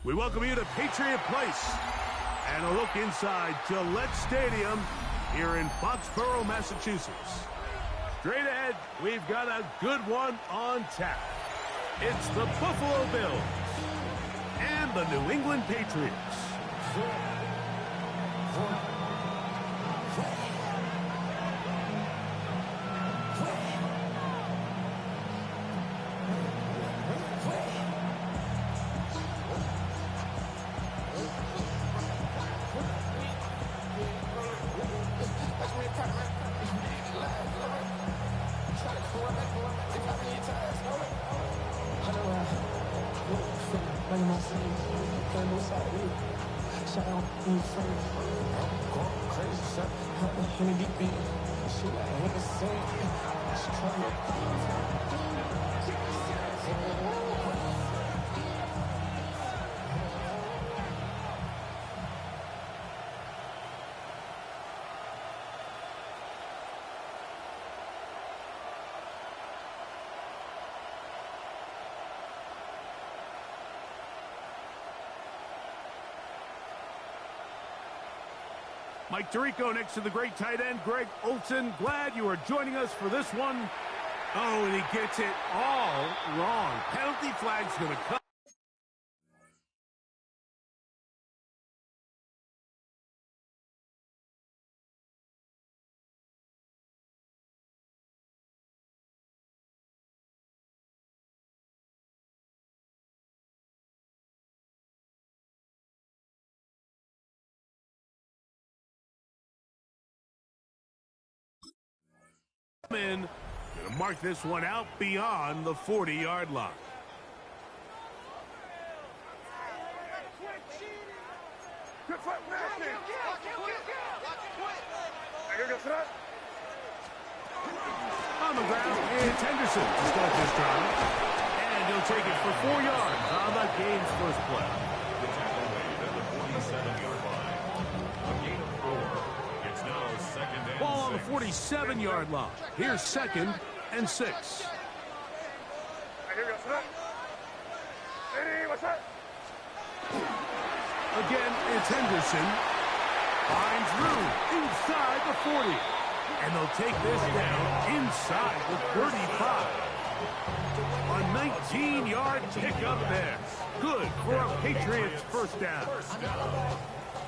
We welcome you to Patriot Place and a look inside Gillette Stadium here in Foxborough, Massachusetts. Straight ahead, we've got a good one on tap. It's the Buffalo Bills and the New England Patriots. Mike Tirico next to the great tight end, Greg Olsen. Glad you are joining us for this one. Oh, and he gets it all wrong. Penalty flag's going to come. In, gonna mark this one out beyond the 40-yard line. On the ground, it's Henderson to start this drive. And he'll take it for 4 yards on the game's first play. The tackle made at the 47-yard line. A gain of 4. It's now second and Ball on the 6. 47-yard line. Here's second and 6. Again, it's Henderson. Finds room inside the 40. And they'll take this down inside the 35. A 19-yard pickup there. Good for a Patriots first down.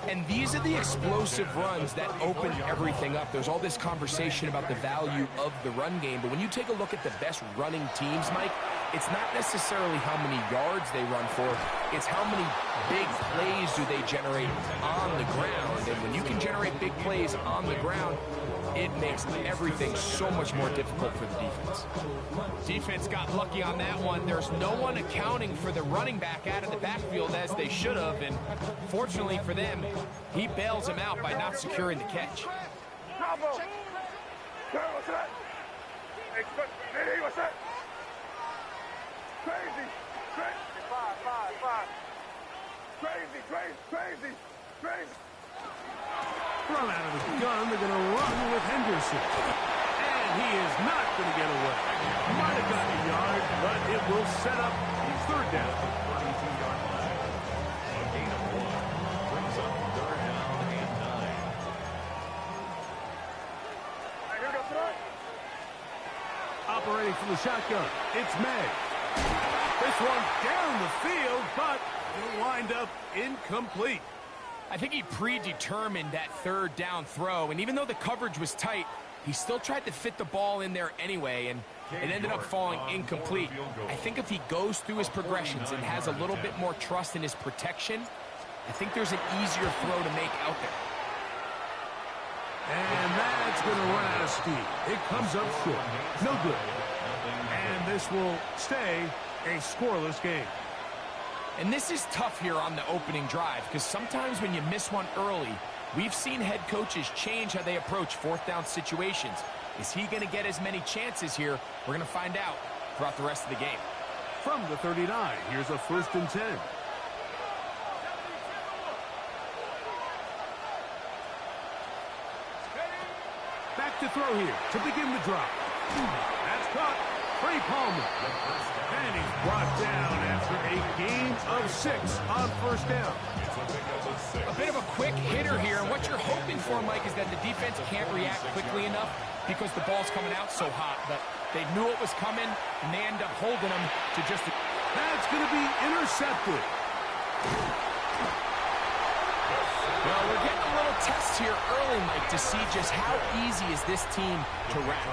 And these are the explosive runs that open everything up. There's all this conversation about the value of the run game, but when you take a look at the best running teams, Mike, it's not necessarily how many yards they run for, it's how many big plays do they generate on the ground. And when you can generate big plays on the ground, it makes everything so much more difficult for the defense. Defense got lucky on that one. There's no one accounting for the running back out of the backfield as they should have, and fortunately for them, he bails him out by not securing the catch. Run out of the gun, they're going to run with Henderson. And he is not going to get away. Might have gotten a yard, but it will set up third down. 42-yard line. A gain of 1. Brings up third down and 9. Operating from the shotgun, it's May. This one down the field, but it'll wind up incomplete. I think he predetermined that third down throw, and even though the coverage was tight, he still tried to fit the ball in there anyway, and it ended up falling incomplete. I think if he goes through his progressions and has a little bit more trust in his protection, I think there's an easier throw to make out there. And that's going to run out of steam. It comes up short. No good. And this will stay a scoreless game. And this is tough here on the opening drive, because sometimes when you miss one early, we've seen head coaches change how they approach fourth down situations. Is he going to get as many chances here? We're going to find out throughout the rest of the game. From the 39, here's a 1st and 10. Back to throw here to begin the drive. That's caught. Trey Palmer. And he's brought down after a gain of 6 on first down. A bit of a quick hitter here, and what you're hoping for, Mike, is that the defense can't react quickly enough because the ball's coming out so hot. But they knew it was coming, and they end up holding them to just... That's going to be intercepted. Well, we're getting a little test here early, Mike, to see just how easy is this team to wrap.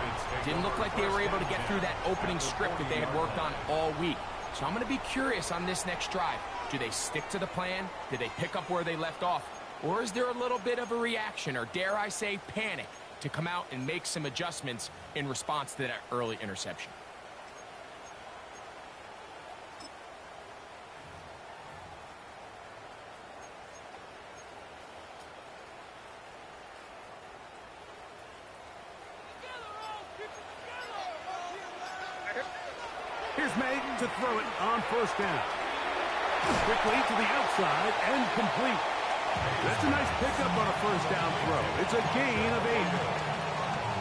Didn't look like they were able to get through that opening script that they had worked on all week. So I'm going to be curious on this next drive. Do they stick to the plan? Do they pick up where they left off? Or is there a little bit of a reaction, or dare I say panic, to come out and make some adjustments in response to that early interception? Here's May to throw it on first down. Quickly to the outside and complete. That's a nice pickup on a first down throw. It's a gain of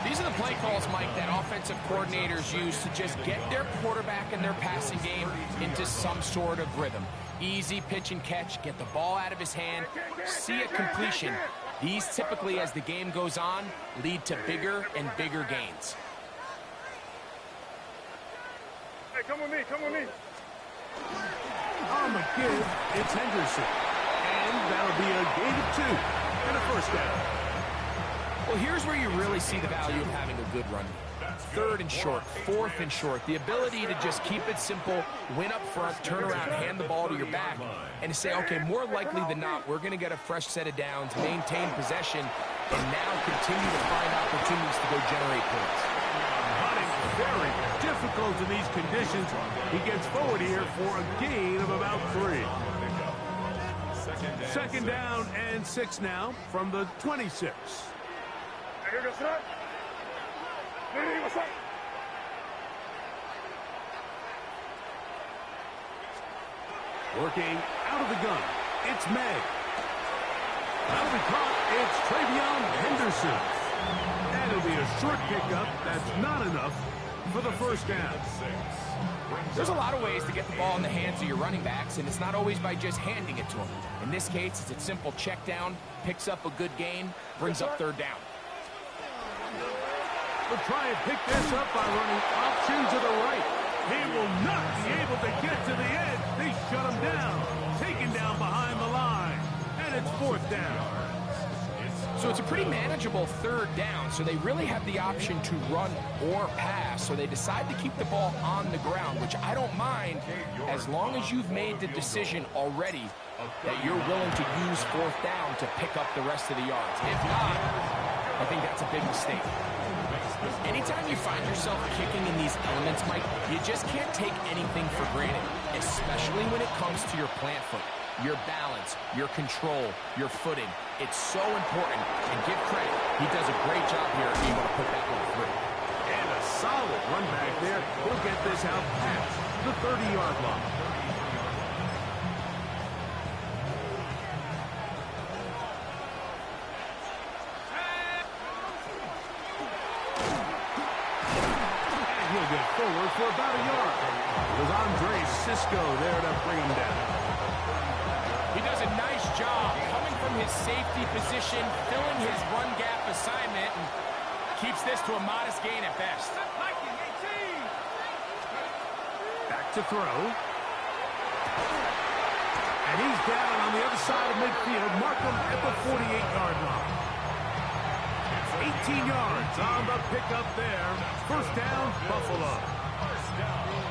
8. These are the play calls, Mike, that offensive coordinators use to just get their quarterback and their passing game into some sort of rhythm. Easy pitch and catch, get the ball out of his hand, see a completion. These typically, as the game goes on, lead to bigger and bigger gains. Hey, come with me, come with me. On the give, it's Henderson. And that'll be a gain of 2 and a first down. Well, here's where you really see the value of having a good run. 3rd and short, 4th and short. The ability to just keep it simple, win up front, turn around, hand the ball to your back, and to say, okay, more likely than not, we're going to get a fresh set of downs, maintain possession, and now continue to find opportunities to go generate points. Hunting very difficult in these conditions. He gets forward here for a gain of about 3. Second down and 6 now from the 26. Working out of the gun, it's May. That'll be caught. It's Travion Henderson. That'll be a short pickup. That's not enough for the first down. There's a lot of ways to get the ball in the hands of your running backs, and it's not always by just handing it to them. In this case, it's a simple check down, picks up a good gain, brings up 3rd down. We'll try and pick this up by running option to the right. He will not be able to get to the edge. They shut him down. Taken down behind the line. And it's 4th down. So it's a pretty manageable 3rd down, so they really have the option to run or pass. So they decide to keep the ball on the ground, which I don't mind as long as you've made the decision already that you're willing to use 4th down to pick up the rest of the yards. If not, I think that's a big mistake. Anytime you find yourself kicking in these elements, Mike, you just can't take anything for granted, especially when it comes to your plant foot, your balance, your control, your footing. It's so important, and give credit. He does a great job here of being able to put that one through. And a solid run back there. He'll get this out past the 30-yard line. He'll get forward for about a yard. It was Andre Cisco there to bring him down. He does a nice job coming from his safety position, filling his run gap assignment, and keeps this to a modest gain at best. Back to throw. And he's down on the other side of midfield. Mark him at the 48-yard line. 18 yards on the pickup there. First down, Buffalo.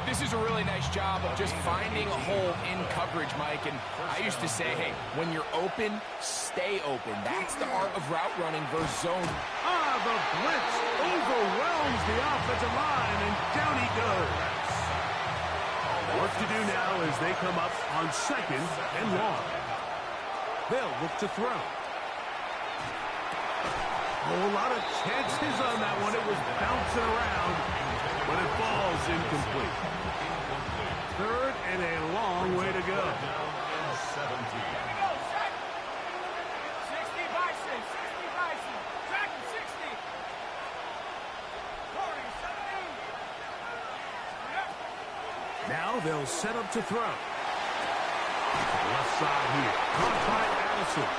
This is a really nice job of just finding a hole in coverage, Mike. And I used to say, hey, when you're open, stay open. That's the art of route running versus zone. The blitz overwhelms the offensive line, and down he goes. What to do now is they come up on 2nd and long. They'll look to throw. A lot of chances on that one. It was bouncing around, but it falls incomplete. 3rd and a long way to go. 60 Bison, 60 Bison, track 60. 40, 17. they'll set up to throw. Left side here. Caught by Addison.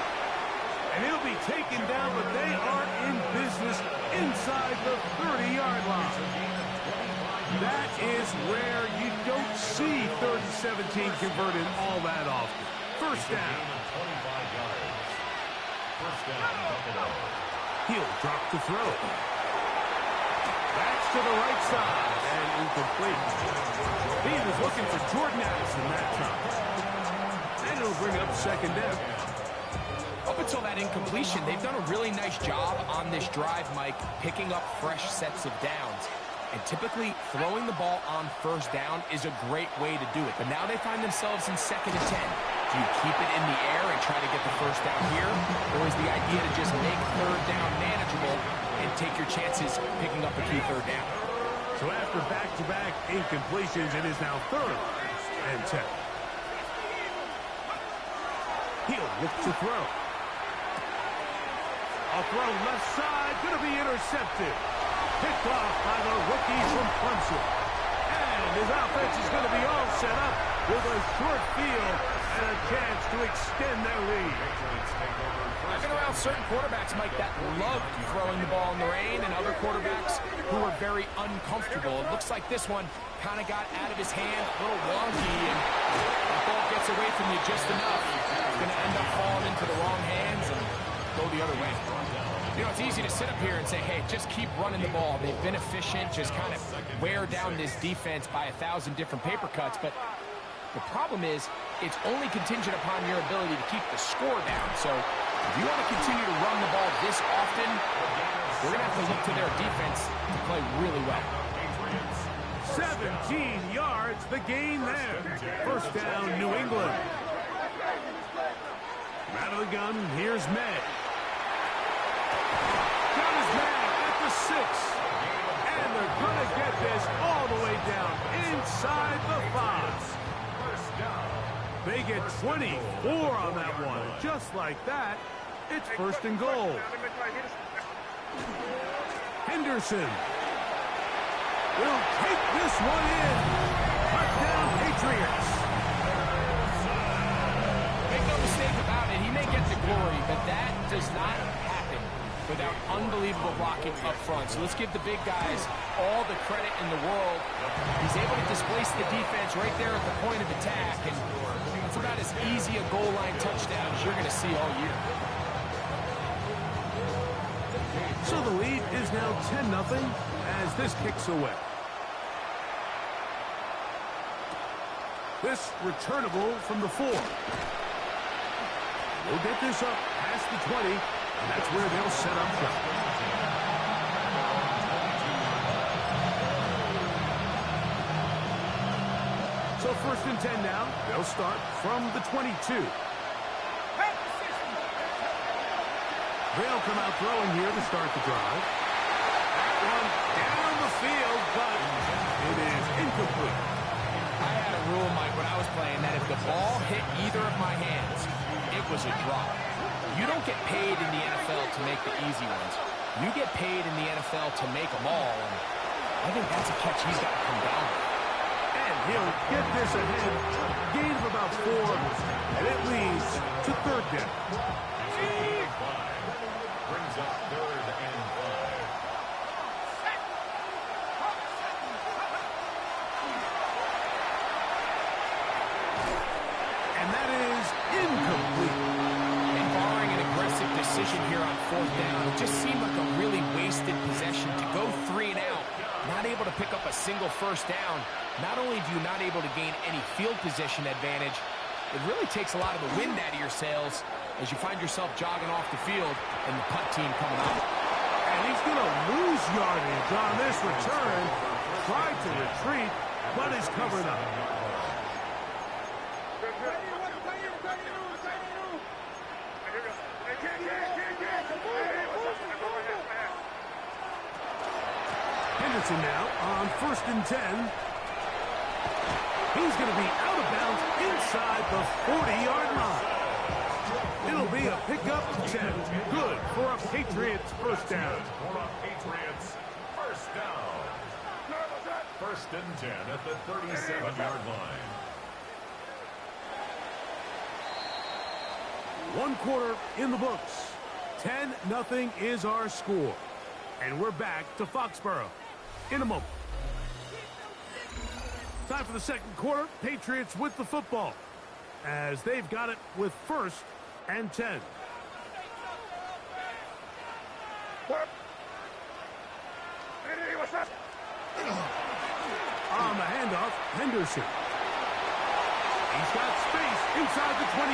And he'll be taken down, but they are in business inside the 30-yard line. That is rare. You don't see 3rd and 17 converted all that often. First down. He'll drop to throw. Backs to the right side and incomplete. He was looking for Jordan Addison that time. And it'll bring up second down. Up until that incompletion, they've done a really nice job on this drive, Mike, picking up fresh sets of downs. And typically, throwing the ball on first down is a great way to do it. But now they find themselves in 2nd and 10. Do you keep it in the air and try to get the first down here? Or is the idea to just make 3rd down manageable and take your chances picking up a key 3rd down? So after back-to-back incompletions, it is now 3rd and 10. He'll look to throw. A throw left side, going to be intercepted. Picked off by the rookie from Clemson. And his offense is going to be all set up with a short field and a chance to extend their lead. I've been around certain quarterbacks, Mike, that loved throwing the ball in the rain, and other quarterbacks who were very uncomfortable. It looks like this one kind of got out of his hand, a little wonky, and the ball gets away from you just enough. It's going to end up falling into the wrong hands and go the other way. You know, it's easy to sit up here and say, hey, just keep running the ball. They've been efficient, just kind of wear down this defense by 1,000 different paper cuts. But the problem is it's only contingent upon your ability to keep the score down. So if you want to continue to run the ball this often, we're going to have to look to their defense to play really well. 17 yards, the gain there. First down, New England. Out of the gun, here's May. Got his man at the 6. And they're going to get this all the way down inside the 5. They get 24 on that one. Just like that, it's 1st and goal. Henderson will take this one in. Touchdown, Patriots. Make no mistake about it, he may get the glory, but that does not happen without unbelievable blocking up front. So let's give the big guys all the credit in the world. He's able to displace the defense right there at the point of attack, and that's about as easy a goal line touchdown as you're going to see all year. So the lead is now 10-0 as this kicks away. This returnable from the 4. We'll get this up past the 20, and that's where they'll set up shop. So 1st and 10 now. They'll start from the 22. They'll come out throwing here to start the drive. That one down the field, but it is incomplete. I had a rule, Mike, when I was playing that if the ball hit either of my hands, it was a drop. You don't get paid in the NFL to make the easy ones. You get paid in the NFL to make them all, and I think that's a catch he's got to come down with. And he'll get this ahead. Gain of about 4, and it leads to 3rd down. Brings up 3rd and 5. And that is incomplete. And barring an aggressive decision here on 4th down, it just seemed like a really wasted possession to go 3 and out. Not able to pick up a single first down. Not only do you not able to gain any field position advantage, it really takes a lot of the wind out of your sails as you find yourself jogging off the field and the punt team coming out. And he's going to lose yardage on this return. Tried to retreat, but is covered up. Henderson now on 1st and 10. He's going to be out of bounds inside the 40-yard line. It'll be a pickup of 10. Good for a Patriots first down. For a Patriots first down. First and 10 at the 37-yard line. One quarter in the books. 10-0 is our score. And we're back to Foxborough in a moment. Time for the second quarter. Patriots with the football as they've got it with 1st and 10. On the handoff, Henderson. He's got space inside the 25.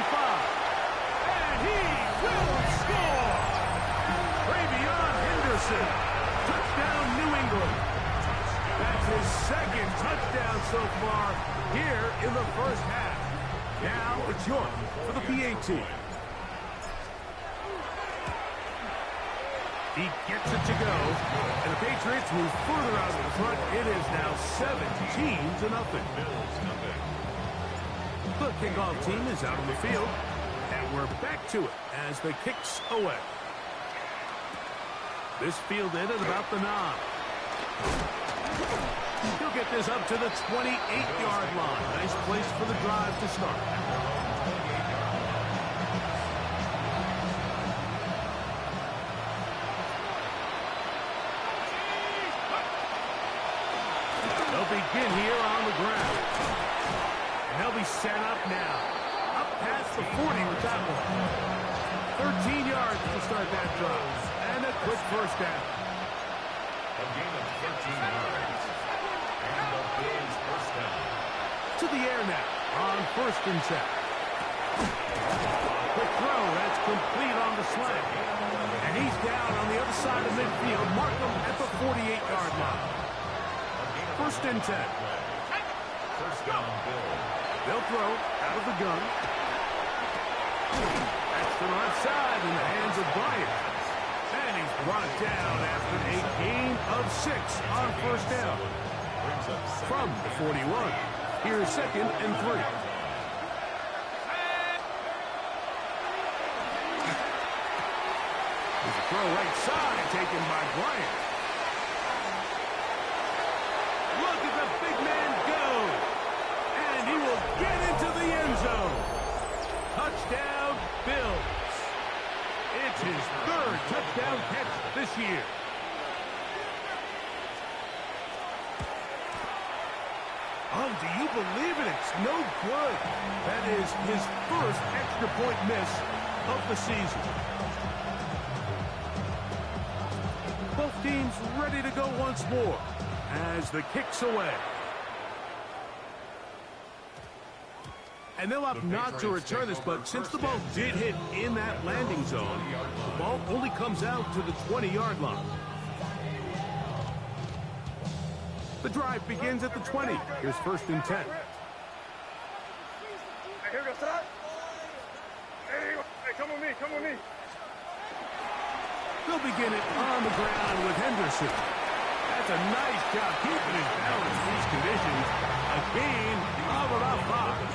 And he will score! Travion Henderson. Touchdown, New England. That's his second touchdown so far here in the first half. Now it's York for the PAT. He gets it to go, and the Patriots move further out in front. It is now 17-0. The kickoff team is out on the field, and we're back to it as the kick's away. This fielded at about the 9. He'll get this up to the 28-yard line. Nice place for the drive to start. They'll begin here on the ground. And they'll be set up now. Up past the 40 with that one. 13 yards to start that drive. And a quick first down. A gain of 13 yards. And the Bills first down. To the air now on 1st and 10. Quick throw. That's complete on the slant. And he's down on the other side of midfield. Mark him at the 48-yard line. 1st and 10. First down, Bills. They'll throw out of the gun. That's to the left side in the hands of Bryant. And he's brought down after a gain of 6 on 1st down. From the 41. Here's 2nd and 3. There's a throw right side taken by Bryant. Look at the big man go. And he will get into the end zone. Touchdown, Bills. It's his 3rd touchdown catch this year. Oh, do you believe it? It's no good. That is his 1st extra point miss of the season. Both teams ready to go once more as the kick's away. And they'll opt not to return this, but since the ball did hit in that landing zone, the ball only comes out to the 20-yard line. The drive begins at the 20. Here's 1st and 10. Hey, come with me, come with me. They'll begin it on the ground with Henderson. That's a nice job keeping his balance in these conditions. A gain of about 5.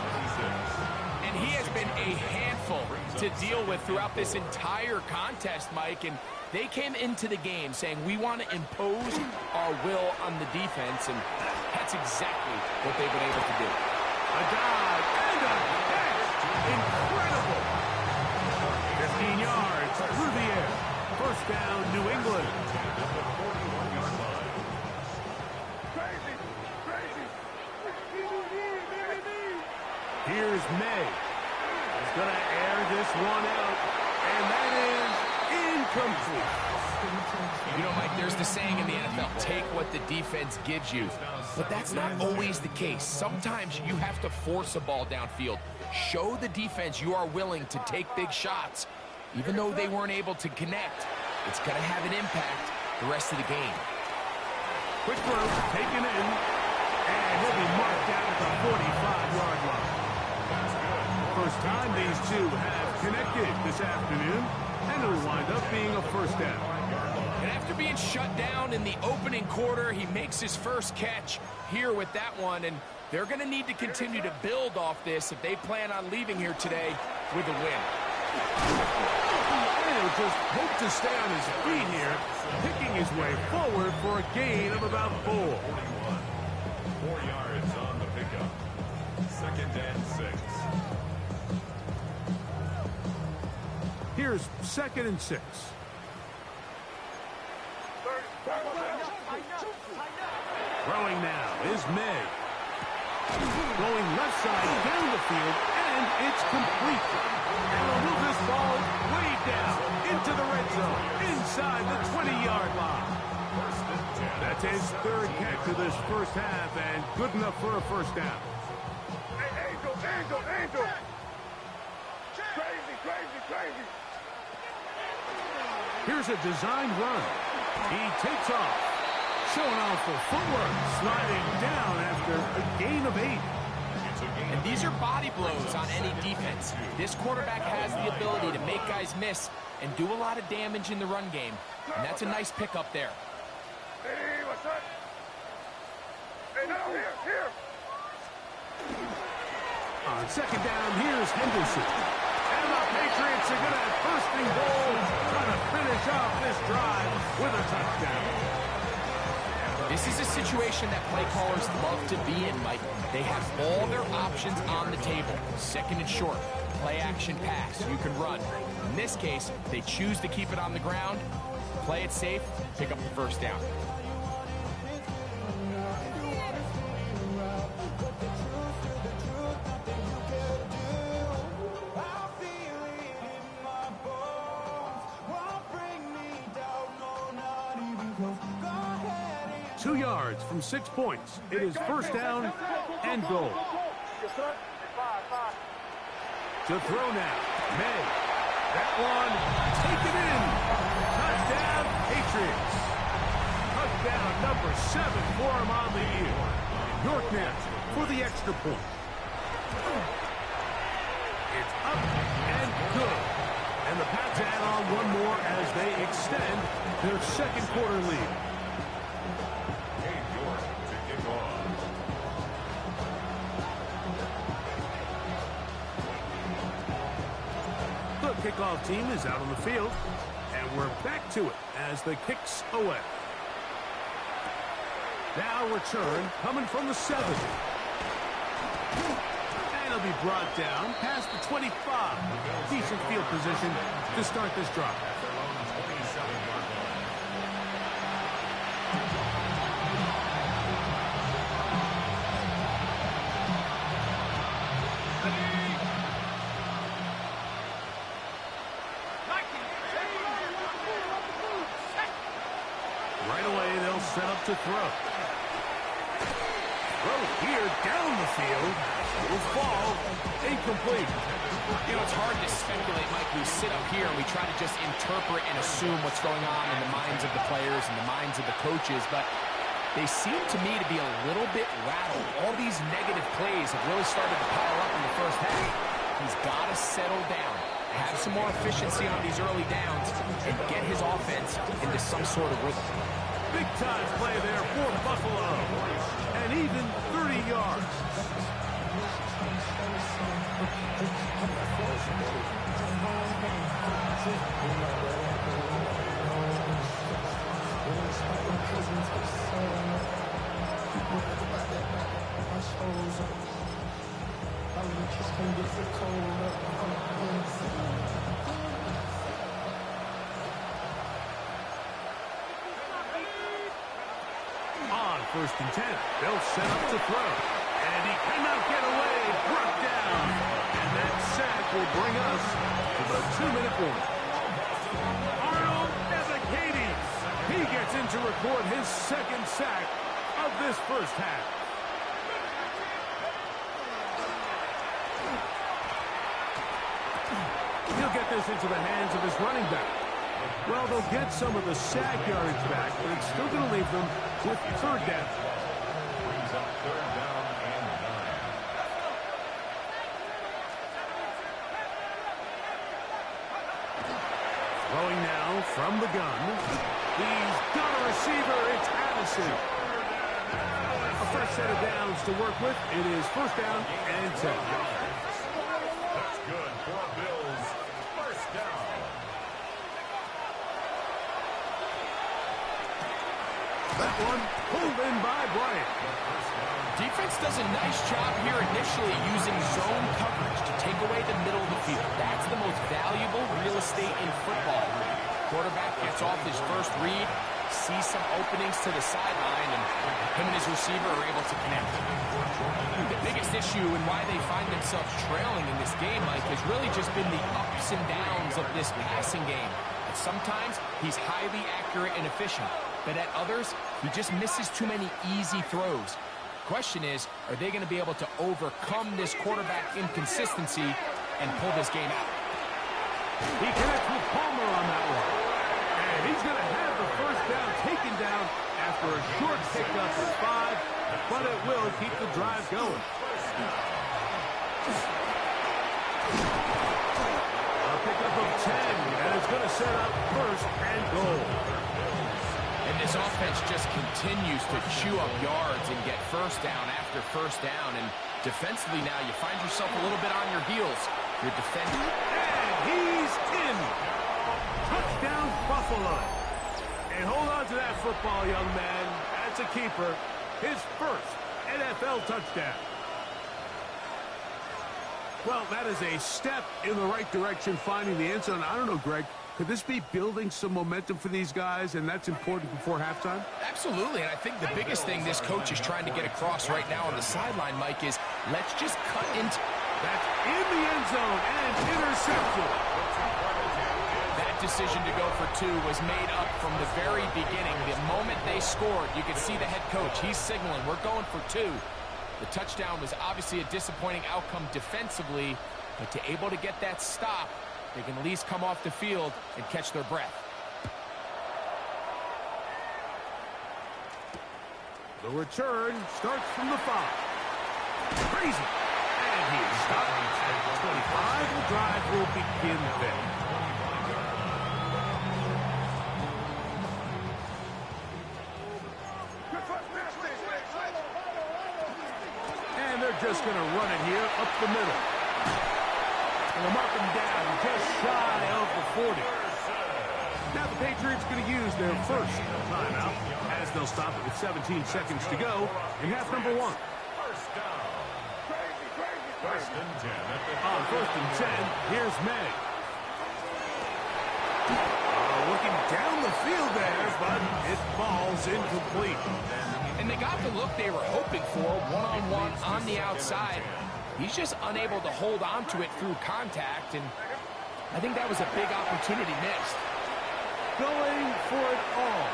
And he has been a handful to deal with throughout this entire contest, Mike. And they came into the game saying, we want to impose our will on the defense, and that's exactly what they've been able to do. A dive and a catch. Incredible. 15 yards through the air. First down, New England. Crazy, crazy. Here's May. He's going to air this one out, and that is incomplete. You know, Mike, there's the saying in the NFL, take what the defense gives you. But that's not always the case. Sometimes you have to force a ball downfield. Show the defense you are willing to take big shots. Even though they weren't able to connect, it's going to have an impact the rest of the game. Quick throw, taken in, and he'll be marked down at the 45-yard line. First time these two have connected this afternoon, and it'll wind up being a first down. And after being shut down in the opening quarter, he makes his first catch here with that one, and they're going to need to continue to build off this if they plan on leaving here today with a win. And he'll just hope to stay on his feet here, picking his way forward for a gain of about 4. 4 yards on the pickup. 2nd and 6. Here's 2nd and 6. Throwing now is May. Going left side down the field, and it's complete. And he'll move this ball way down into the red zone, inside the 20-yard line. That's his 3rd catch of this first half, and good enough for a first down. Hey, Angel. Crazy. Here's a designed run. He takes off. Showing off for footwork. Sliding down after a gain of 8. And these are body blows on any defense. This quarterback has the ability to make guys miss and do a lot of damage in the run game. And that's a nice pickup there. Hey, what's up? Hey, now, here. On 2nd down, here's Henderson. And the Patriots are going to have 1st and goal, trying to finish off this drive with a touchdown. This is a situation that play callers love to be in, Mike. They have all their options on the table. 2nd and short, play action pass, you can run. In this case, they choose to keep it on the ground, play it safe, pick up the 1st down. Two yards from 6 points. It is 1st down and goal. To throw now. May. That one taken in. Touchdown, Patriots. Touchdown number 7 for him on the year. York now for the extra point. It's up and good. And the Pats add on one more as they extend their 2nd quarter lead. The kickoff team is out on the field, and we're back to it as the kick's away. Now return coming from the 7. And it'll be brought down past the 25. Decent field position to start this drive. Right away, they'll set up to throw. Throw here down the field. Will fall. Incomplete. You know, it's hard to speculate, Mike. We sit up here and we try to just interpret and assume what's going on in the minds of the players and the minds of the coaches, but they seem to me to be a little bit rattled. All these negative plays have really started to pile up in the first half. He's got to settle down, have some more efficiency on these early downs, and get his offense into some sort of rhythm. Big time play there for Buffalo. And even 30 yards. On 1st and 10, they'll set up to throw. And he cannot get away, brought down. And that sack will bring us to the 2-minute warning. Arnold Ebiketie. He gets in to record his 2nd sack of this first half. He'll get this into the hands of his running back. Well, they'll get some of the sack yardage back, but it's still going to leave them with 3rd down. Brings up 3rd down and 9. Throwing now from the gun. He's got a receiver. It's Addison. A fresh set of downs to work with. It is 1st down and 10. That's good for Bills. 1st down. That one pulled in by Bryant. Defense does a nice job here initially using zone coverage to take away the middle of the field. That's the most valuable real estate in football. Quarterback gets off his first read, sees some openings to the sideline, and him and his receiver are able to connect. The biggest issue and why they find themselves trailing in this game, Mike, has really just been the ups and downs of this passing game. And sometimes he's highly accurate and efficient, but at others, he just misses too many easy throws. Question is, are they going to be able to overcome this quarterback inconsistency and pull this game out? He connects with Palmer on that one. And he's going to have the first down taken down after a short pickup of 5, but it will keep the drive going. A pickup of 10, and it's going to set up first and goal. And this offense just continues to chew up yards and get first down after first down. And defensively now, you find yourself a little bit on your heels. You're defending. And he's in. Touchdown, Buffalo. And hold on to that football, young man. That's a keeper. His first NFL touchdown. Well, that is a step in the right direction, finding the end zone. I don't know, Greg. Could this be building some momentum for these guys, and that's important before halftime? Absolutely, and I think the biggest thing this coach is trying to get across right now on the sideline, Mike, is let's just cut into... That's in the end zone and intercepted. That decision to go for 2 was made up from the very beginning. The moment they scored, you could see the head coach. He's signaling, we're going for 2. The touchdown was obviously a disappointing outcome defensively, but to able to get that stop, they can at least come off the field and catch their breath. The return starts from the 5. Crazy. And he is stopped at the 25. The drive will begin then. And they're just going to run it here up the middle. And they'll mark them down just shy of the 40. Now the Patriots going to use their first timeout as they'll stop it with 17 seconds to go in half number 1. First and 10 at the On first and 10, here's May. Looking down the field there, but it falls incomplete. And they got the look they were hoping for, one-on-one on the outside. He's just unable to hold on to it through contact, and I think that was a big opportunity missed. Going for it all.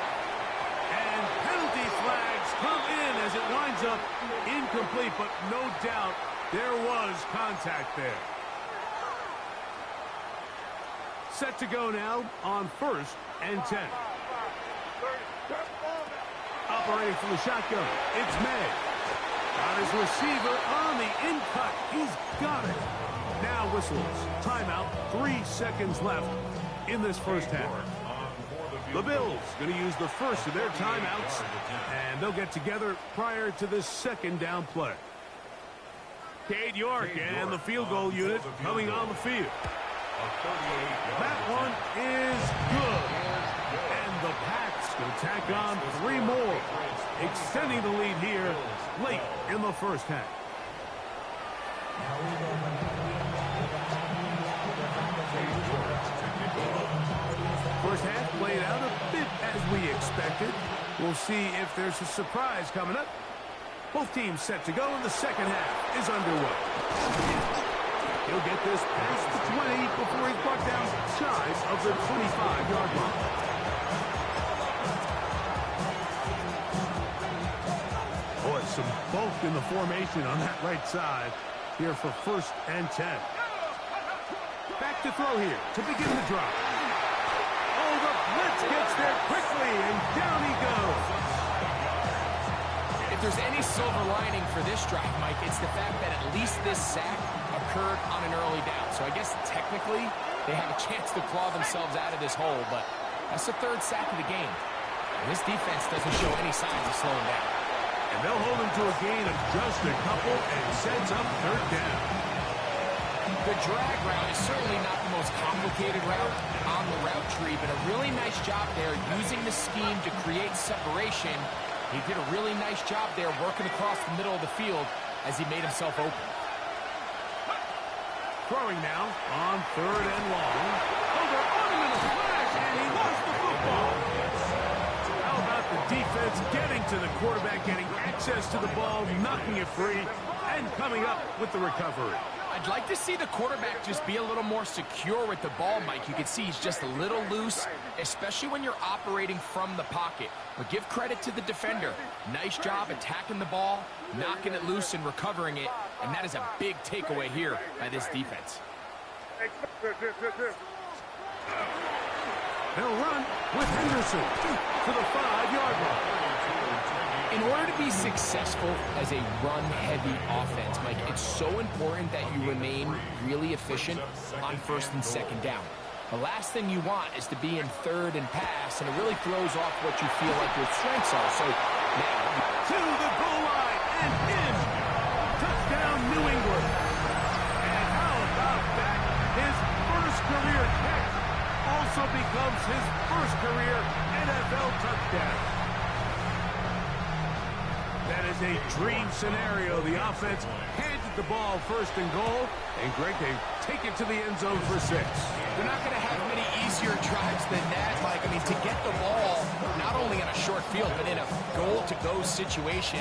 And penalty flags come in as it winds up incomplete, but no doubt there was contact there. Set to go now on first and 10. Operating from the shotgun, it's May. Got his receiver on the in-cut. He's got it. Now whistles. Timeout. 3 seconds left in this first half. The Bills going to use the first of their timeouts, and they'll get together prior to this second down play. Cade York and the field goal unit coming on the field. That one is good. And the Pats will tack on 3 more, extending the lead here late in the first half. First half played out a bit as we expected. We'll see if there's a surprise coming up. Both teams set to go, and the second half is underway. He'll get this past the 20 before he's brought down shy of the 25-yard line. Boy, some bulk in the formation on that right side here for first and 10. Back to throw here to begin the drive. Oh, the blitz gets there quickly, and down he goes. If there's any silver lining for this drive, Mike, it's the fact that at least this sack occurred on an early down. So I guess technically they have a chance to claw themselves out of this hole, but that's the 3rd sack of the game. And this defense doesn't show any signs of slowing down. And they'll hold him to a gain of just a couple and sets up 3rd down. The drag route is certainly not the most complicated complicated route on the route tree, but a really nice job there using the scheme to create separation. He did a really nice job there working across the middle of the field as he made himself open. Throwing now on 3rd and long. Over on him in a flash, and he lost the football. How about the defense getting to the quarterback, getting access to the ball, knocking it free, and coming up with the recovery? I'd like to see the quarterback just be a little more secure with the ball, Mike. You can see he's just a little loose, especially when you're operating from the pocket. But give credit to the defender. Nice job attacking the ball, knocking it loose and recovering it. And that is a big takeaway here by this defense. They'll run with Henderson to the 5-yard line. In order to be successful as a run-heavy offense, Mike, it's so important that you remain really efficient on 1st and 2nd down. The last thing you want is to be in 3rd and pass, and it really throws off what you feel like your strengths are. So now to the goal line and in. Touchdown, New England. And how about that? His first career catch also becomes his first career NFL touchdown. That is a dream scenario. The offense handed the ball 1st and goal, and Greg, they take it to the end zone for 6. They're not going to have many easier drives than that, Mike. I mean, to get the ball, not only on a short field, but in a goal-to-go situation,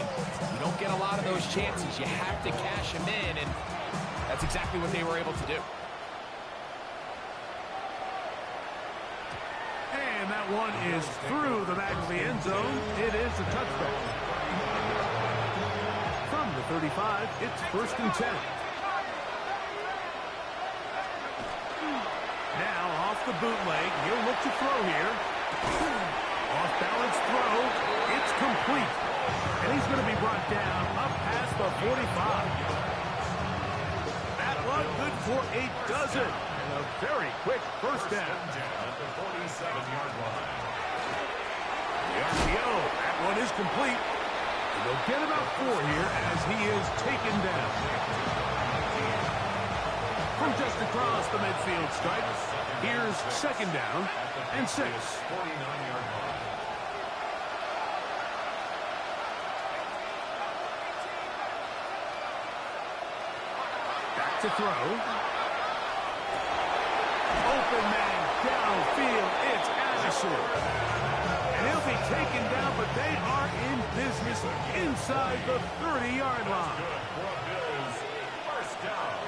you don't get a lot of those chances. You have to cash them in, and that's exactly what they were able to do. And that one is through the back of the end zone. It is a touchdown. From the 35, it's 1st and 10. Now off the bootleg, he'll look to throw here. Off balance throw, it's complete. And he's going to be brought down up past the 45. That one good for a dozen. And a very quick 1st down. At the 47-yard line. The RPO, that one is complete. They'll get about 4 here as he is taken down. From just across the midfield stripe, here's 2nd down and 6. 49-yard line. Back to throw. Open man downfield. It's Addison. And he'll be taken down, but they are in business inside the 30-yard line. Good for a Bills. 1st down.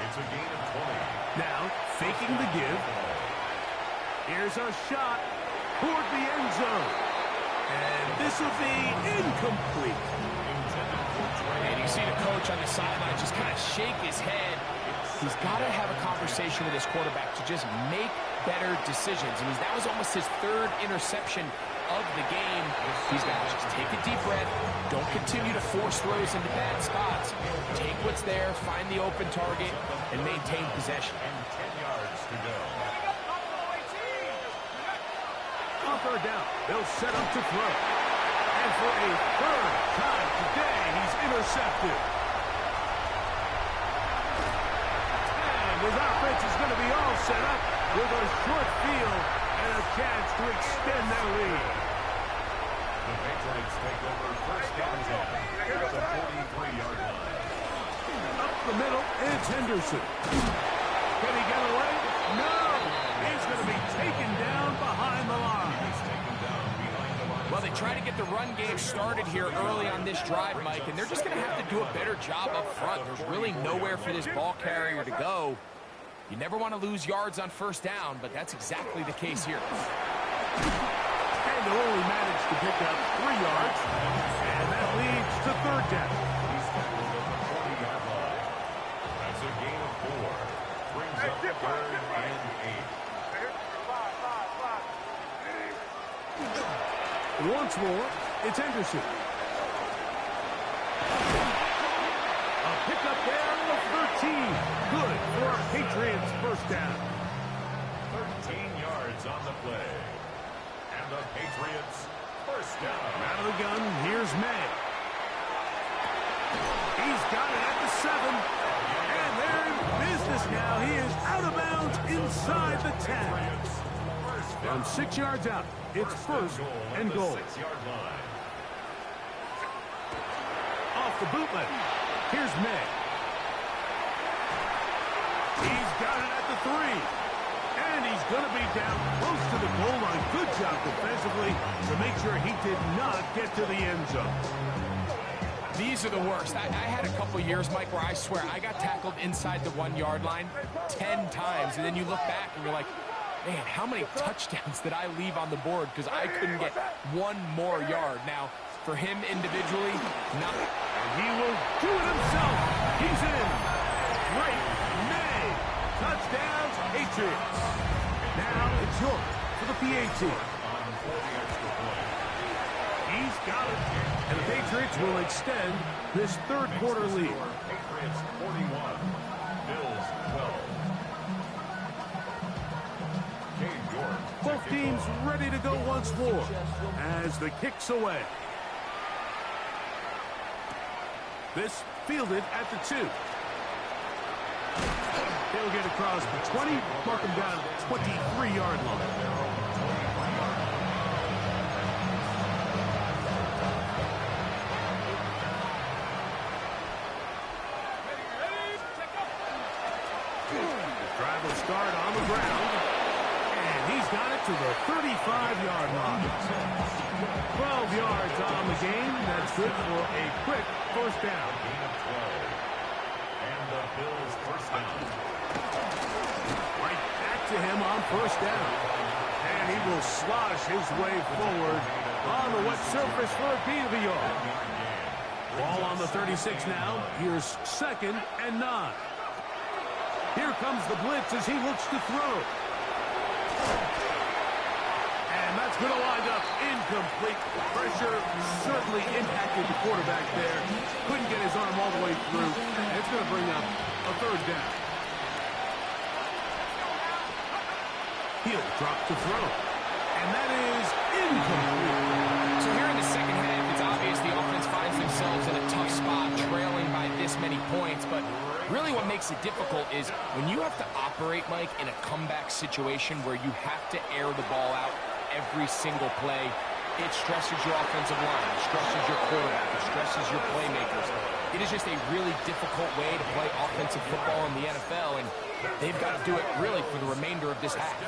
It's a gain of 20. Now, faking the give. Here's a shot toward the end zone. And this will be incomplete. And you see the coach on the sideline just kind of shake his head. He's got to have a conversation with his quarterback to just make better decisions. I mean, that was almost his 3rd interception of the game. He's got to just take a deep breath. Don't continue to force throws into bad spots. Take what's there, find the open target, and maintain possession. And 10 yards to go. On 3rd down, they'll set up to throw. And for a 3rd time today, he's intercepted. His offense is going to be all set up with a short field and a chance to extend their lead. The Patriots take over 1st and 10 at the 43-yard line. Up the middle, it's Henderson. Can he get away? No! He's going to be taken down behind the line. Well, they try to get the run game started here early on this drive, Mike, and they're just going to have to do a better job up front. There's really nowhere for this ball carrier to go. You never want to lose yards on 1st down, but that's exactly the case here. And they'll only manage to pick up 3 yards, and that leads to 3rd down. He's tackled at the 40-yard line. That's a gain of 4. Brings up 3rd and 8. Once more, it's Henderson. A pickup there of 13. Good for our Patriots 1st down. 13 yards on the play. And the Patriots 1st down. Out of the gun, here's May. He's got it at the 7. And they're in business now. He is out of bounds inside the 10. From 6 yards out, it's first and goal. Off the bootleg. Here's May. He's got it at the 3. And he's going to be down close to the goal line. Good job defensively to make sure he did not get to the end zone. These are the worst. I had a couple years, Mike, where I swear I got tackled inside the 1-yard line 10 times. And then you look back and you're like, man, how many touchdowns did I leave on the board because I couldn't get one more yard? Now, for him individually, nothing. And he will do it himself. He's in. Great May. Touchdown, Patriots. Now it's York for the PAT. He's got it. And the Patriots will extend this third quarter lead. Patriots 41, Bills 12. Both teams ready to go once more as the kick's away. This fielded at the 2. He'll get across the 20, mark him down at the 23-yard line. Drive will start on the ground, and he's got it to the 35-yard line. 12 yards on the game. That's good for a quick first down. And the Bills first down. Right back to him on first down. And he will slosh his way forward on the wet surface for a gain of a yard. Ball on the 36 now. Here's 2nd and 9. Here comes the blitz as he looks to throw. And that's going to wind up incomplete. Pressure certainly impacted the quarterback there. Couldn't get his arm all the way through. And it's going to bring up a third down. He'll drop to throw. And that is incomplete. So here in the second half, it's obvious the offense finds themselves in a tough spot, trailing by this many points. But really what makes it difficult is when you have to operate, Mike, in a comeback situation where you have to air the ball out every single play, it stresses your offensive line, it stresses your quarterback, it stresses your playmakers. It is just a really difficult way to play offensive football in the NFL, and they've got to do it really for the remainder of this half.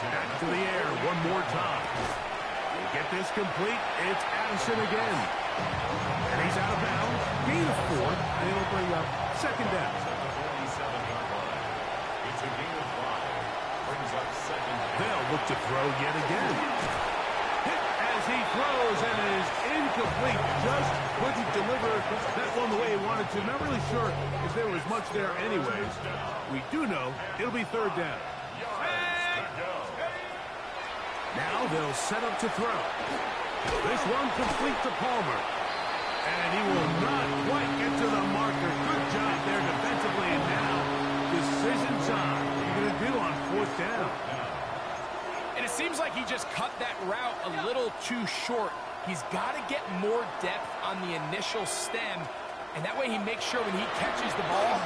Back to the air one more time. We'll get this complete. It's Addison again. And he's out of bounds. Gain of 4. And it'll bring up 2nd down. It's a gain of 5. Brings up 2nd down. They'll look to throw yet again. Hit as he throws and is incomplete. Just couldn't deliver that one the way he wanted to. Not really sure if there was much there anyways. We do know it'll be 3rd down. Now they'll set up to throw. This one complete to Palmer. And he will not quite get to the marker. Good job there defensively. And now decision time. What are you going to do on 4th down? And it seems like he just cut that route a little too short. He's got to get more depth on the initial stem. And that way he makes sure when he catches the ball,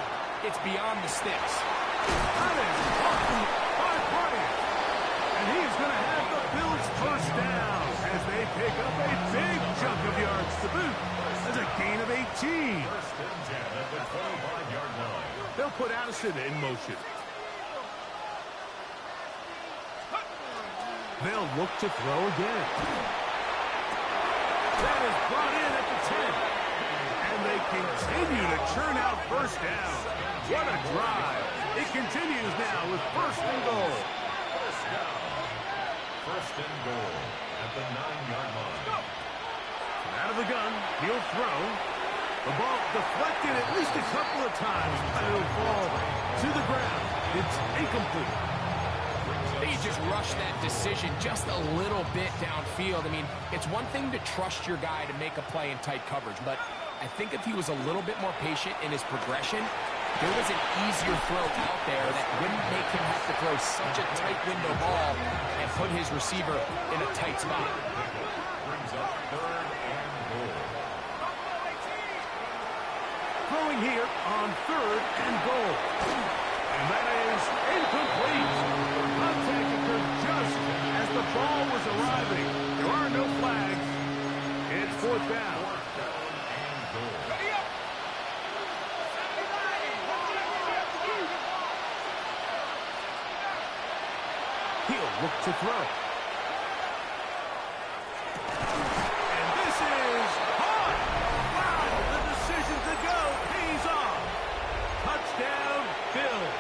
it's beyond the sticks. That is by Bryant. And he is going to have the Bills first down as they pick up a big chunk of yards to boot. That's a gain of 18. First and 10 at the 25-yard line. They'll put Addison in motion. They'll look to throw again. That is brought in at the 10. And they continue to churn out first down. What a drive. It continues now with 1st and goal. First down. 1st and goal at the 9-yard line. Out of the gun, he'll throw. The ball deflected at least a couple of times, but it'll fall to the ground. It's incomplete. They just rushed that decision just a little bit downfield. I mean, it's one thing to trust your guy to make a play in tight coverage, but I think if he was a little bit more patient in his progression, there was an easier throw out there that wouldn't make him have to throw such a tight window ball and put his receiver in a tight spot. Brings up 3rd and goal. Throwing here on 3rd and goal. He'll look to throw. And this is hard. Wow, the decision to go pays off. Touchdown, Bills.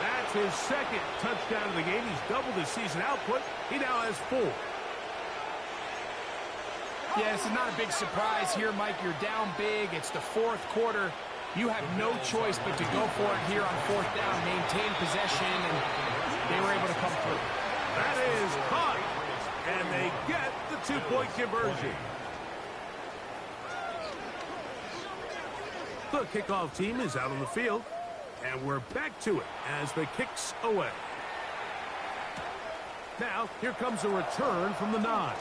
That's his second touchdown of the game. He's doubled his season output. He now has 4. Yeah, this is not a big surprise here, Mike. You're down big. It's the fourth quarter. You have no choice but to go for it here on fourth down, maintain possession, and they were able to come through. That is caught, and they get the 2-point conversion. The kickoff team is out on the field, and we're back to it as the kick's away. Now, here comes a return from the 9.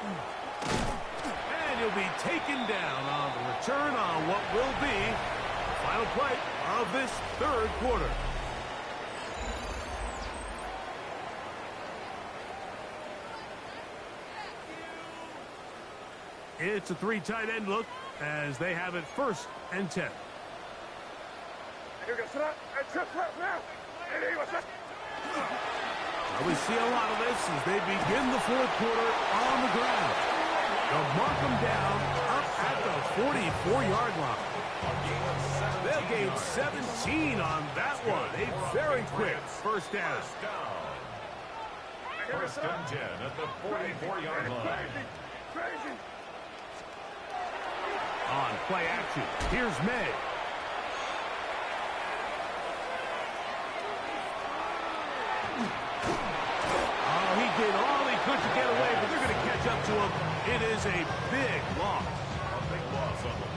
And he'll be taken down on the return on what will be the final play of this third quarter. It's a 3 tight end look as they have it 1st and 10. Well, we see a lot of this as they begin the fourth quarter on the ground. They'll mark them down up at the 44-yard line. They'll gain 17 on that one. A very quick first down. First and 10 at the 44-yard line. On play action, here's May. Oh, he did all he could to get away, but they're going to catch up to him. It is a big loss.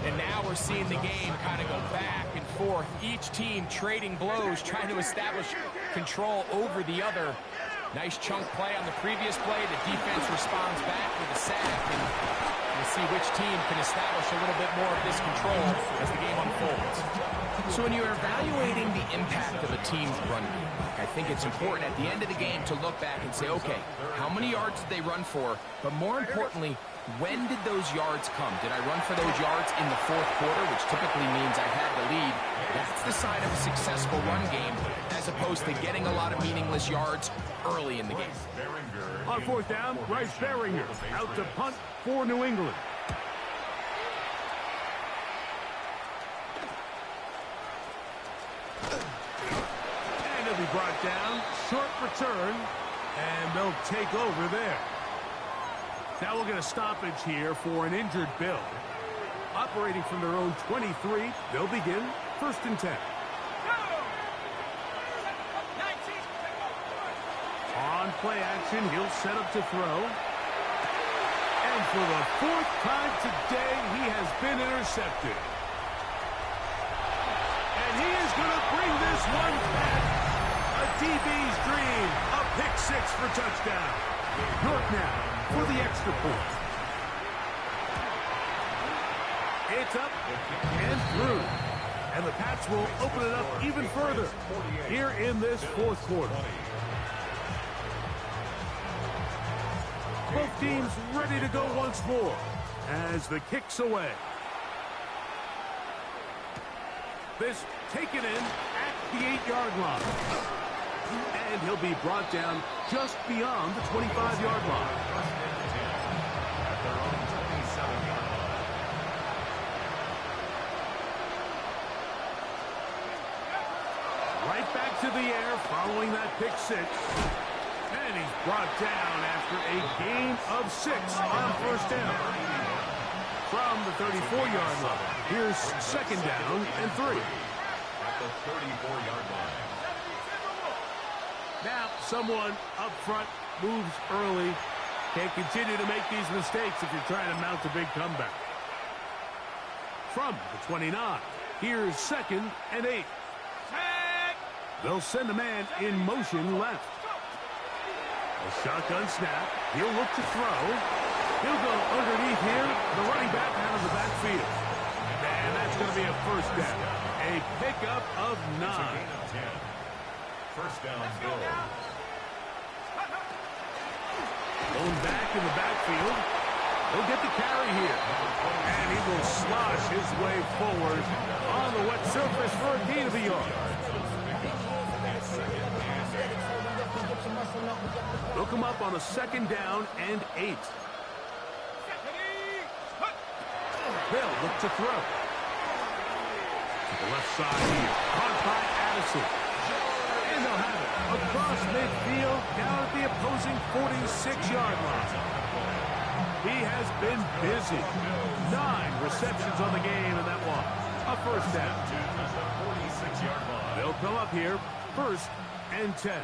And now we're seeing the game kind of go back and forth. Each team trading blows, trying to establish control over the other. Nice chunk play on the previous play. The defense responds back with a sack. And we'll see which team can establish a little bit more of this control as the game unfolds. So when you're evaluating the impact of a team's run game, I think it's important at the end of the game to look back and say, okay, how many yards did they run for? But more importantly, when did those yards come? Did I run for those yards in the fourth quarter, which typically means I had the lead? That's the sign of a successful run game, as opposed to getting a lot of meaningless yards early in the game. On fourth down, Bryce Beringer out to punt for New England. And he'll be brought down. Short return. And they'll take over there. Now we'll get a stoppage here for an injured Bill. Operating from their own 23, they'll begin 1st and 10. On play action, he'll set up to throw. And for the 4th time today, he has been intercepted. And he is going to bring this one back. A DB's dream. A pick 6 for touchdown. York now for the extra point. It's up and through. And the Pats will open it up even further here in this fourth quarter. Both teams ready to go once more as the kick's away. This taken in at the 8-yard line. And he'll be brought down just beyond the 25-yard line. Right back to the air following that pick 6. And he's brought down after a gain of 6 on first down. From the 34-yard line, here's 2nd down and 3. At the 34-yard line. Now, someone up front moves early. Can't continue to make these mistakes if you're trying to mount a big comeback. From the 29, here's 2nd and 8. They'll send a man in motion left. A shotgun snap. He'll look to throw. He'll go underneath here. The running back out of the backfield. And that's going to be a first down. A pickup of 9. First down, Bill. Going back in the backfield. He'll get the carry here. And he will slosh his way forward on the wet surface for a gain of a yard. up on a 2nd down and 8. They'll look to throw. To the left side here. Caught by Addison. And they'll have it across midfield down at the opposing 46-yard line. He has been busy. 9 receptions on the game, and that one, a 1st down. They'll come up here, 1st and 10.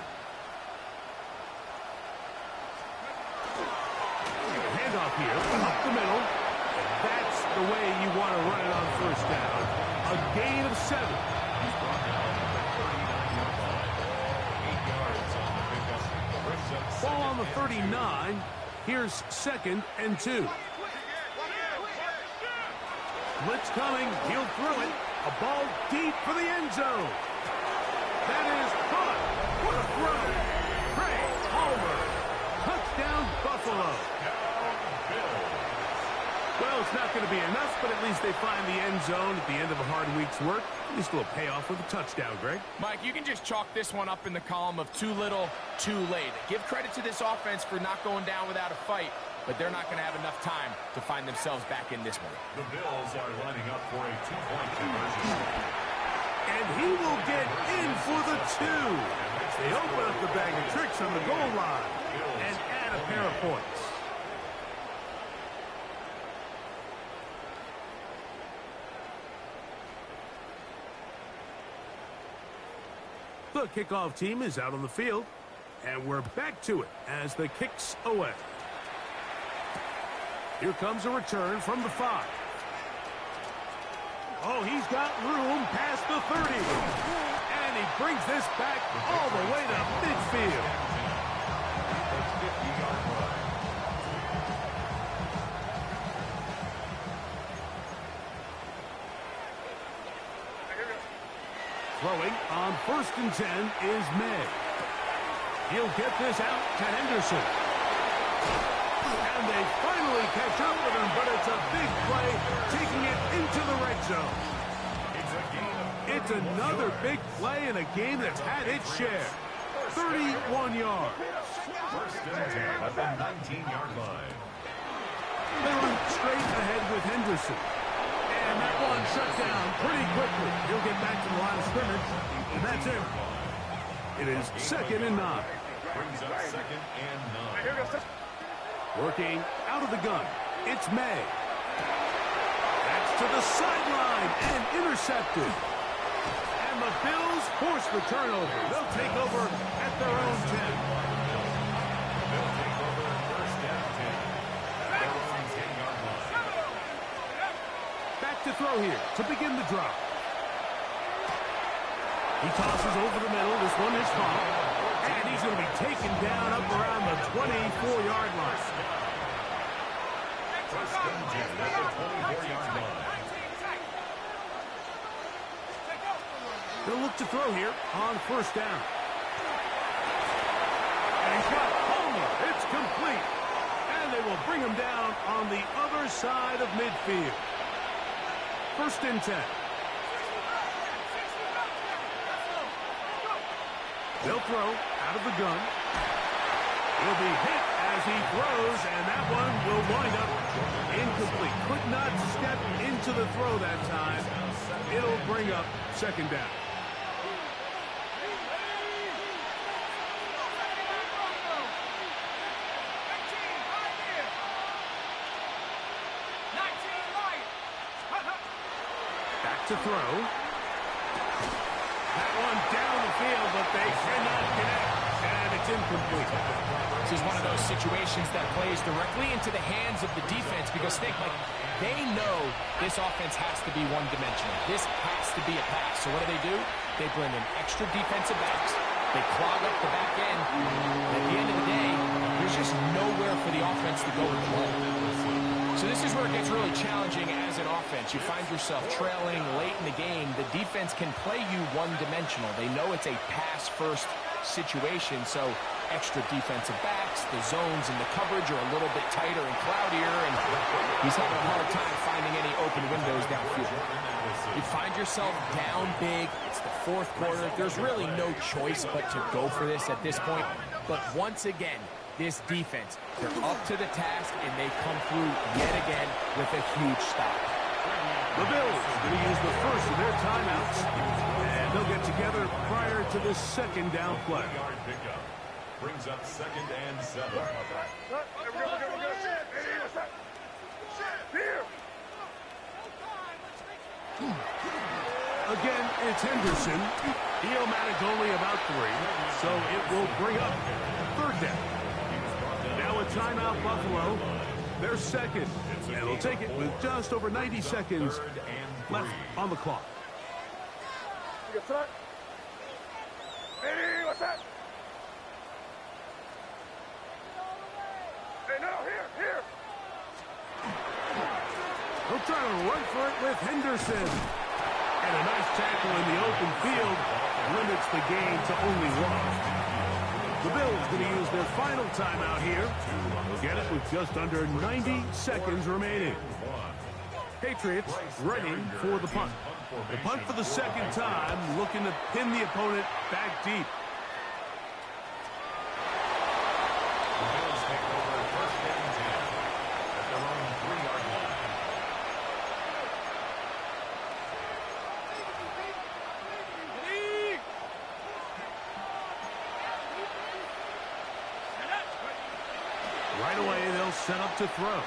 Handoff here, up the middle. That's the way you want to run it on 1st down. A gain of 7. Ball on the 39. Here's 2nd and 2. Blitz coming. He'll throw it. A ball deep for the end zone. That is caught. What a throw. Craig Palmer. Touchdown, Buffalo. Well, it's not going to be enough, but at least they find the end zone at the end of a hard week's work. At least a little payoff with a touchdown, Greg. Mike, you can just chalk this one up in the column of too little, too late. Give credit to this offense for not going down without a fight, but they're not going to have enough time to find themselves back in this one. The Bills are lining up for a 2-point conversion. And he will get in for the 2. They open up the bag of tricks on the goal line and add a pair of points. The kickoff team is out on the field, and we're back to it as the kicks away. Here comes a return from the 5. Oh, he's got room past the 30. And he brings this back all the way to midfield. Throwing on 1st and 10 is May. He'll get this out to Henderson. And they finally catch up with him, but it's a big play, taking it into the red zone. It's another big play in a game that's had its share. 31 yards. 1st and 10 at the 19-yard line. They run straight ahead with Henderson. And that one shut down pretty quickly. He'll get back to the line of scrimmage, and that's it. It is 2nd and 9. Brings up 2nd and 9. Working out of the gun, it's May. That's to the sideline and intercepted. And the Bills force the turnover. They'll take over at their own 10. They'll take over 1st and 10. At their own 10-yard line. Back to throw here to begin the drop. He tosses over the middle. This one is caught. And he's going to be taken down up around the 24-yard line. 1st and 10 at the 24-yard line. They'll look to throw here on 1st down. And he's got Palmer. It's complete. And they will bring him down on the other side of midfield. 1st and 10. They'll throw out of the gun. He'll be hit as he throws, and that one will wind up incomplete. Could not step into the throw that time. It'll bring up 2nd down. Back to throw. That one down the field, but they cannot connect, and it's incomplete. This is one of those situations that plays directly into the hands of the defense because, think, like, they know this offense has to be one-dimensional. This has to be a pass. So what do? They bring in extra defensive backs. They clog up the back end. At the end of the day, there's just nowhere for the offense to go with the ball. So this is where it gets really challenging as an offense. You find yourself trailing late in the game. The defense can play you one-dimensional. They know it's a pass-first situation, so extra defensive backs, the zones and the coverage are a little bit tighter and cloudier, and he's having a hard time finding any open windows downfield. You find yourself down big. It's the 4th quarter. There's really no choice but to go for this at this point. But once again, this defense. They're up to the task, and they come through yet again with a huge stop. The Bills going to use the first of their timeouts, and they'll get together prior to the second down play. Pickup brings up 2nd and 7. Here. Again, it's Henderson. He'll manage only about 3, so it will bring up 3rd down. Now a timeout, Buffalo. They're second, and they'll take it with just over 90 seconds left on the clock. You got time? Hey, what's that? Hey, now, here. He'll try to run for it with Henderson. And a nice tackle in the open field limits the gain to only 1. The Bills going to use their final timeout here. They'll get it with just under 90 seconds remaining. Patriots ready for the punt. The punt for the second time, looking to pin the opponent back deep. The Bills take over 1st and 10 at their own 3-yard line. Right away, they'll set up to throw.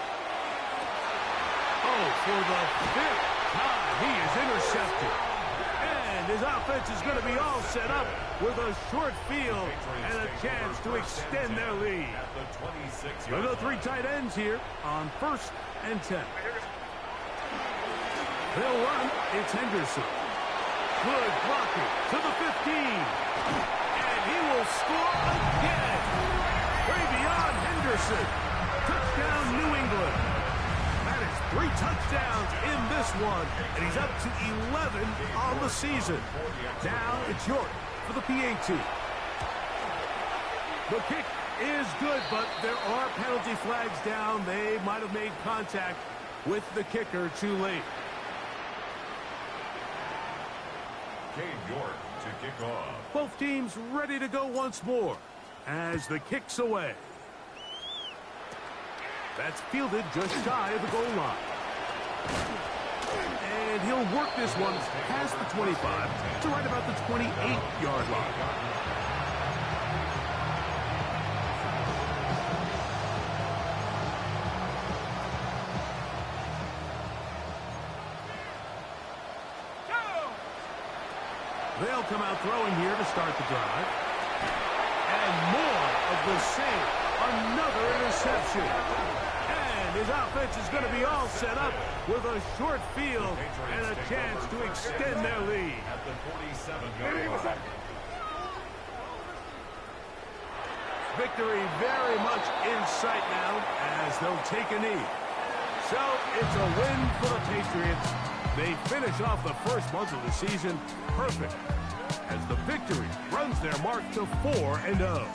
Oh, for the 5th time, he is intercepted. And his offense is going to be all set up with a short field and a chance to extend their lead. At the 26-yard There are 3 tight ends here on 1st and 10. They'll run. It's Henderson. Good blocking to the 15. And he will score again. Way beyond Henderson. Touchdown, New England. That is 3 touchdowns in this one, and he's up to 11 on the season. Now it's York for the PAT. The kick is good, but there are penalty flags down. They might have made contact with the kicker too late. Cade York to kick off. Both teams ready to go once more as the kick's away. That's fielded just shy of the goal line. And he'll work this one past the 25 to right about the 28-yard line. They'll come out throwing here to start the drive. And more of the same. Another interception. And his offense is going to be all set up with a short field and a chance to extend their lead. At the 47-yard line. Victory very much in sight now as they'll take a knee. So it's a win for the Patriots. They finish off the first month of the season perfect as the victory runs their mark to 4-0.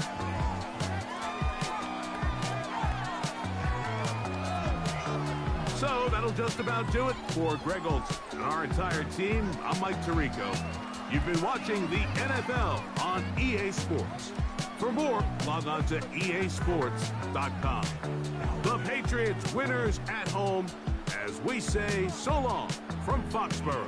So that'll just about do it for Greg Olson and our entire team. I'm Mike Tirico. You've been watching the NFL on EA Sports. For more, log on to easports.com. The Patriots winners at home as we say so long from Foxborough.